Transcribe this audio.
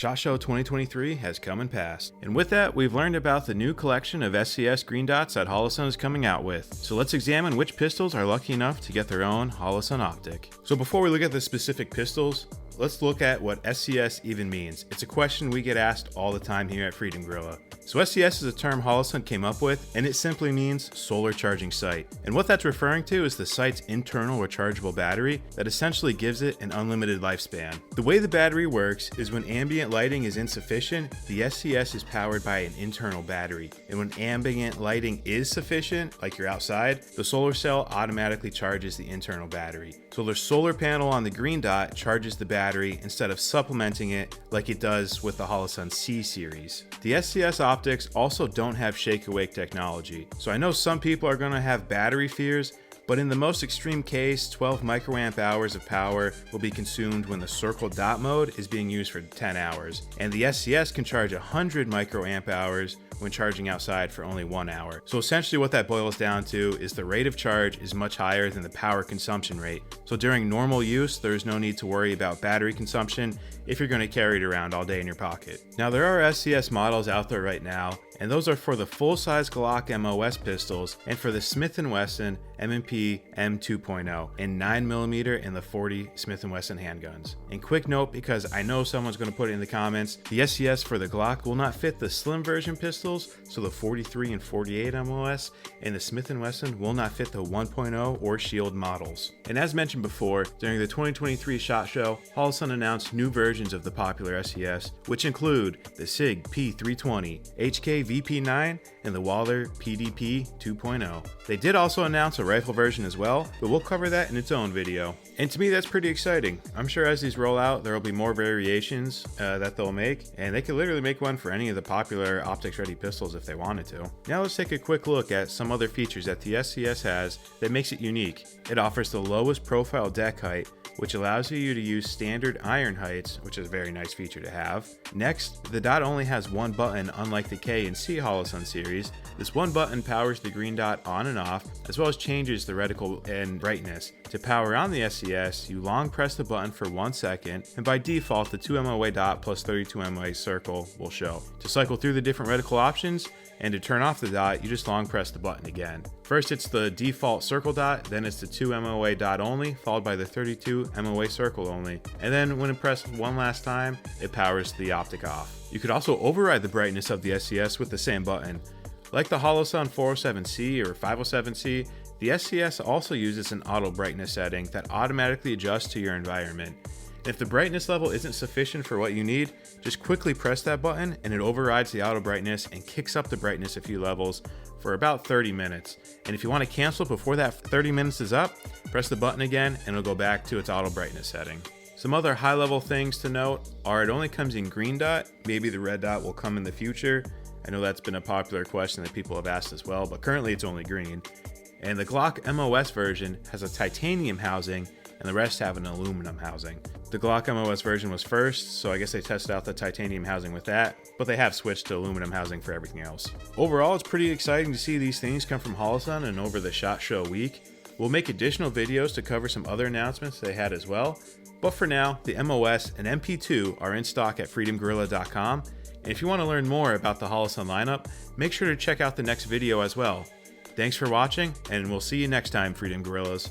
SHOT Show 2023 has come and passed. And with that, we've learned about the new collection of SCS green dots that Holosun is coming out with. So let's examine which pistols are lucky enough to get their own Holosun optic. So before we look at the specific pistols, let's look at what SCS even means. It's a question we get asked all the time here at Freedom Gorilla. So SCS is a term Holosun came up with, and it simply means solar charging site. And what that's referring to is the site's internal rechargeable battery that essentially gives it an unlimited lifespan. The way the battery works is when ambient lighting is insufficient, the SCS is powered by an internal battery. And when ambient lighting is sufficient, like you're outside, the solar cell automatically charges the internal battery. So the solar panel on the green dot charges the battery instead of supplementing it like it does with the Holosun C series. The SCS optics also don't have shake-awake technology. So I know some people are going to have battery fears, but in the most extreme case, 12 microamp hours of power will be consumed when the circle dot mode is being used for 10 hours. And the SCS can charge 100 microamp hours when charging outside for only 1 hour. So essentially what that boils down to is the rate of charge is much higher than the power consumption rate. So during normal use, there's no need to worry about battery consumption if you're going to carry it around all day in your pocket. Now there are SCS models out there right now, and those are for the full-size Glock MOS pistols and for the Smith & Wesson M&P M2.0 and 9mm and the 40 Smith & Wesson handguns. And quick note, because I know someone's going to put it in the comments, the SCS for the Glock will not fit the slim version pistols, so the 43 and 48 MOS, and the Smith & Wesson will not fit the 1.0 or Shield models. And as mentioned before, during the 2023 SHOT Show, Holosun announced new versions of the popular SCS, which include the SIG P320, HK VP9, and the Waller PDP 2.0. They did also announce a rifle version as well, but we'll cover that in its own video. And to me, that's pretty exciting. I'm sure as these roll out, there will be more variations that they'll make, and they could literally make one for any of the popular optics-ready pistols if they wanted to. Now let's take a quick look at some other features that the SCS has that makes it unique. It offers the lowest profile deck height, which allows you to use standard iron heights, which is a very nice feature to have. Next, the dot only has one button, unlike the K and C Holosun series. This one button powers the green dot on and off, as well as changes the reticle and brightness. To power on the SCS, you long press the button for 1 second, and by default, the 2 MOA dot plus 32 MOA circle will show. To cycle through the different reticle options, and to turn off the dot, you just long press the button again. First it's the default circle dot, then it's the 2 MOA dot only, followed by the 32 MOA circle only. And then when pressed one last time, it powers the optic off. You could also override the brightness of the SCS with the same button. Like the Holosun 407C or 507C, the SCS also uses an auto brightness setting that automatically adjusts to your environment. If the brightness level isn't sufficient for what you need, just quickly press that button and it overrides the auto brightness and kicks up the brightness a few levels for about 30 minutes. And if you want to cancel before that 30 minutes is up, press the button again and it'll go back to its auto brightness setting. Some other high level things to note are it only comes in green dot, maybe the red dot will come in the future. I know that's been a popular question that people have asked as well, but currently it's only green. And the Glock MOS version has a titanium housing and the rest have an aluminum housing. The Glock MOS version was first, so I guess they tested out the titanium housing with that, but they have switched to aluminum housing for everything else. Overall, it's pretty exciting to see these things come from Holosun and over the SHOT Show week. We'll make additional videos to cover some other announcements they had as well, but for now, the MOS and MP2 are in stock at freedomgorilla.com, and if you want to learn more about the Holosun lineup, make sure to check out the next video as well. Thanks for watching, and we'll see you next time, Freedom Gorillas.